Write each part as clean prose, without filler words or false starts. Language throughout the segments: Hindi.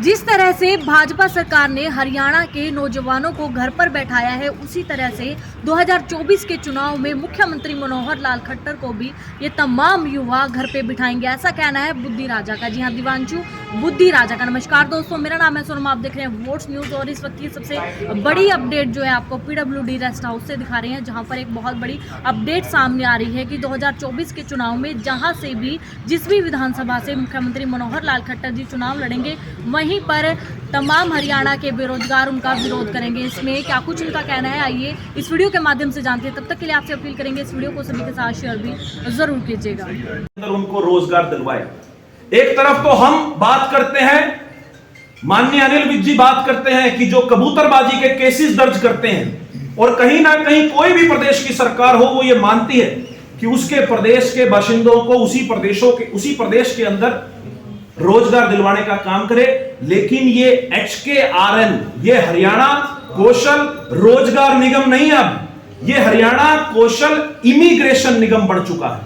जिस तरह से भाजपा सरकार ने हरियाणा के नौजवानों को घर पर बैठाया है, उसी तरह से 2024 के चुनाव में मुख्यमंत्री मनोहर लाल खट्टर को भी ये तमाम युवा घर पे बिठाएंगे, ऐसा कहना है बुद्धि राजा का। जी हाँ, दिवांशु बुद्धि राजा का। नमस्कार दोस्तों, मेरा नाम है सोनम, आप देख रहे हैं वोट्स न्यूज़। और इस वक्त की सबसे बड़ी अपडेट जो है आपको PWD रेस्ट हाउस से दिखा रहे हैं, जहाँ पर एक बहुत बड़ी अपडेट सामने आ रही है कि 2024 के चुनाव में जहाँ से भी जिस भी विधानसभा से मुख्यमंत्री मनोहर लाल खट्टर जी चुनाव लड़ेंगे, वहीं पर तमाम हरियाणा के बेरोजगार उनका विरोध करेंगे। इसमें क्या कुछ उनका कहना है, आइए इस वीडियो के माध्यम से जानते हैं। तब तक के लिए आपसे अपील करेंगे इस वीडियो को सभी के साथ शेयर भी जरूर कीजिएगा। उनको रोजगार दिलवाए। एक तरफ तो हम बात करते हैं, माननीय अनिल विज जी बात करते हैं कि जो कबूतरबाजी के केसेस दर्ज करते हैं, और कहीं ना कहीं कोई भी प्रदेश की सरकार हो वो ये मानती है कि उसके प्रदेश के बाशिंदों को उसी प्रदेश के अंदर रोजगार दिलवाने का काम करे। लेकिन ये HKRN, ये हरियाणा कौशल रोजगार निगम नहीं, अब ये हरियाणा कौशल इमिग्रेशन निगम बन चुका है।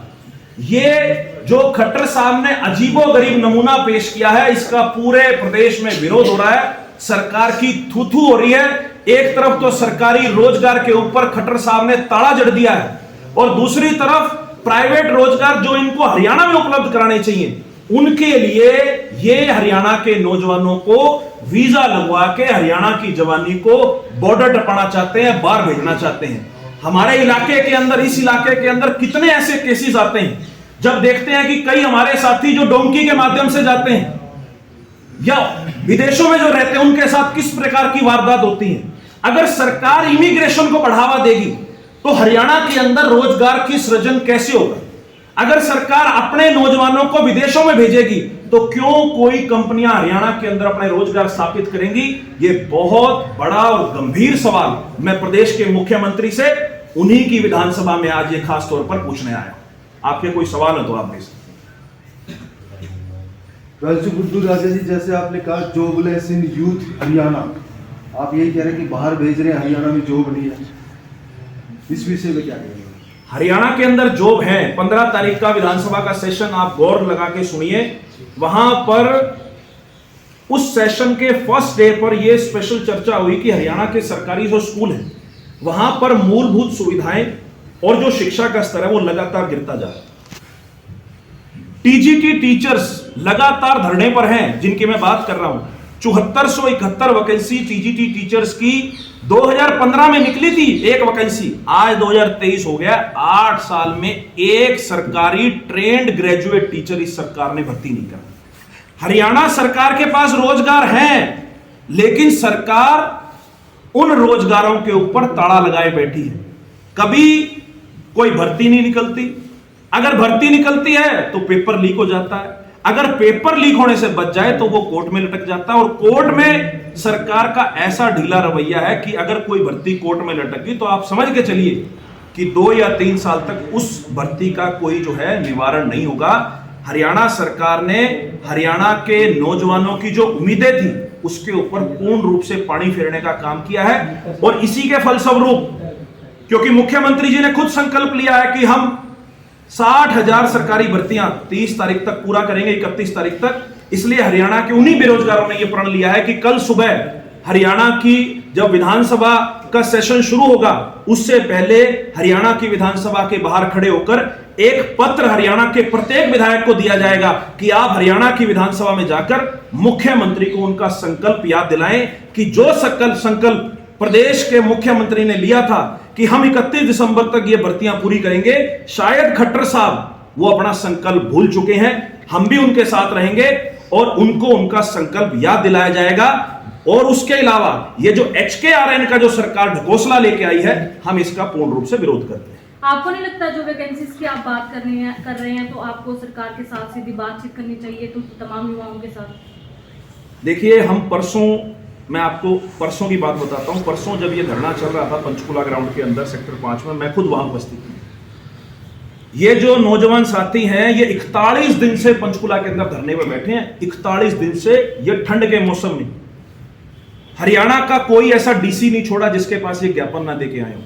ये जो खट्टर साहब ने अजीबोगरीब नमूना पेश किया है, इसका पूरे प्रदेश में विरोध हो रहा है। सरकार की थू-थू हो रही है। एक तरफ तो सरकारी रोजगार के ऊपर खट्टर साहब ने ताला जड़ दिया है, और दूसरी तरफ प्राइवेट रोजगार जो इनको हरियाणा में उपलब्ध कराने चाहिए, उनके लिए ये हरियाणा के नौजवानों को वीजा लगवा के हरियाणा की जवानी को बॉर्डर टपाना चाहते हैं, बाहर भेजना चाहते हैं। हमारे इलाके के अंदर, इस इलाके के अंदर कितने ऐसे केसेस आते हैं जब देखते हैं कि कई हमारे साथी जो डोंकी के माध्यम से जाते हैं या विदेशों में जो रहते हैं, उनके साथ किस प्रकार की वारदात होती है। अगर सरकार इमिग्रेशन को बढ़ावा देगी तो हरियाणा के अंदर रोजगार की सृजन कैसे होगा। अगर सरकार अपने नौजवानों को विदेशों में भेजेगी तो क्यों कोई कंपनियां हरियाणा के अंदर अपने रोजगार स्थापित करेंगी। ये बहुत बड़ा और गंभीर सवाल मैं प्रदेश के मुख्यमंत्री से उन्हीं की विधानसभा में आज ये खास तौर पर पूछने आया। आपके कोई सवाल है तो आप दे बुद्धू राजा जी, जैसे आपने कहा जॉबलेस इन यूथ हरियाणा, आप यही कह रहे हैं कि बाहर भेज रहे हैं, हरियाणा में जॉब नहीं है, इस विषय में क्या कहेंगे। हरियाणा के अंदर जॉब है। 15 तारीख का विधानसभा का सेशन आप गौर लगा के सुनिए। वहां पर उस सेशन के फर्स्ट डे पर यह स्पेशल चर्चा हुई कि हरियाणा के सरकारी जो स्कूल हैं वहां पर मूलभूत सुविधाएं और जो शिक्षा का स्तर है वो लगातार गिरता जा रहा है। TGT टीचर्स लगातार धरने पर हैं, जिनकी मैं बात कर रहा हूं। 7471 वैकेंसी TGT टीचर्स की 2015 में निकली थी, एक वैकेंसी। आज 2023 हो गया। 8 साल में एक सरकारी ट्रेंड ग्रेजुएट टीचर इस सरकार ने भर्ती नहीं करा। हरियाणा सरकार के पास रोजगार हैं, लेकिन सरकार उन रोजगारों के ऊपर ताला लगाए बैठी है। कभी कोई भर्ती नहीं निकलती। अगर भर्ती निकलती है तो पेपर लीक हो जाता है। अगर पेपर लीक होने से बच जाए तो वो कोर्ट में लटक जाता है। और कोर्ट में सरकार का ऐसा ढीला रवैया है कि अगर कोई भर्ती कोर्ट में लटक गई तो आप समझ के चलिए कि 2 या 3 साल तक उस भर्ती का कोई जो है निवारण नहीं होगा। हरियाणा सरकार ने हरियाणा के नौजवानों की जो उम्मीदें थी उसके ऊपर पूर्ण रूप से पानी फेरने का काम किया है। और इसी के फलस्वरूप, क्योंकि मुख्यमंत्री जी ने खुद संकल्प लिया है कि हम 60,000 सरकारी भर्तियां 30 तारीख तक पूरा करेंगे, 31 तारीख तक। इसलिए हरियाणा के उन्हीं बेरोजगारों ने यह प्रण लिया है कि कल सुबह हरियाणा की जब विधानसभा का सेशन शुरू होगा, उससे पहले हरियाणा की विधानसभा के बाहर खड़े होकर एक पत्र हरियाणा के प्रत्येक विधायक को दिया जाएगा कि आप हरियाणा की विधानसभा में जाकर मुख्यमंत्री को उनका संकल्प याद दिलाएं कि जो संकल्प प्रदेश के मुख्यमंत्री ने लिया था कि हम 31 दिसंबर तक ये भर्तियां पूरी करेंगे। शायद खट्टर साहब वो अपना संकल्प भूल चुके हैं। हम भी उनके साथ रहेंगे और उनको उनका संकल्प याद दिलाया जाएगा। और उसके अलावा ये जो HKRN का जो सरकार ढकोसला लेके आई है, हम इसका पूर्ण रूप से विरोध करते हैं। आपको नहीं लगता जो वैकेंसीज की आप बात कर रहे हैं तो आपको सरकार के साथ सीधी बातचीत करनी चाहिए तो तमाम युवाओं के साथ। देखिए, हम मैं आपको परसों की बात बताता हूं। परसों जब ये धरना चल रहा था पंचकुला ग्राउंड के अंदर सेक्टर 5 में, मैं खुद वहां उपस्थित हूं। ये जो नौजवान साथी हैं ये 41 दिन से पंचकुला के अंदर धरने पर बैठे हैं। 41 दिन से, ये ठंड के मौसम में। हरियाणा का कोई ऐसा DC नहीं छोड़ा जिसके पास ये ज्ञापन ना दे के आए हो।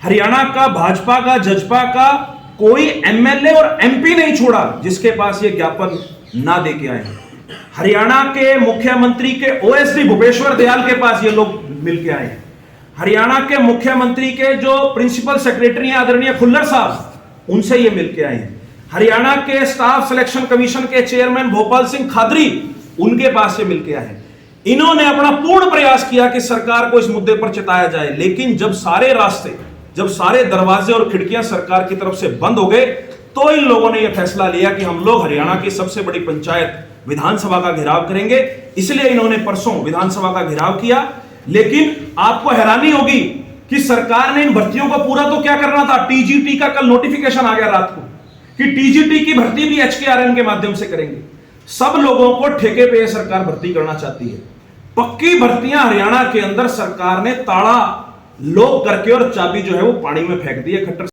हरियाणा का भाजपा का जजपा का कोई MLA और MP नहीं छोड़ा जिसके पास ये ज्ञापन ना दे के आए हैं। हरियाणा के मुख्यमंत्री के ओएसडी भूपेश्वर दयाल के पास ये लोग मिलके आए हैं। हरियाणा के मुख्यमंत्री के जो प्रिंसिपल सेक्रेटरी हैं आदरणीय खुल्लर साहब, उनसे ये मिलके आए हैं। हरियाणा के स्टाफ सिलेक्शन कमीशन के चेयरमैन भोपाल सिंह खादरी, उनके पास से मिलके आए हैं। इन्होंने अपना पूर्ण प्रयास किया कि सरकार को इस मुद्दे पर चिताया जाए, लेकिन जब सारे रास्ते, जब सारे दरवाजे और खिड़कियां सरकार की तरफ से बंद हो गए, तो इन लोगों ने यह फैसला लिया कि हम लोग हरियाणा की सबसे बड़ी पंचायत विधानसभा का घेराव करेंगे। इसलिए इन्होंने परसों विधानसभा का घेराव किया। लेकिन आपको हैरानी होगी कि सरकार ने इन भर्तियों को पूरा तो क्या करना था, टीजीटी का कल नोटिफिकेशन आ गया रात को कि टीजीटी की भर्ती भी एचकेआरएन के माध्यम से करेंगे। सब लोगों को ठेके पे सरकार भर्ती करना चाहती है। पक्की भर्तियां हरियाणा के अंदर सरकार ने ताला लॉक करके और चाबी जो है वो पानी में फेंक दी है। खट्टर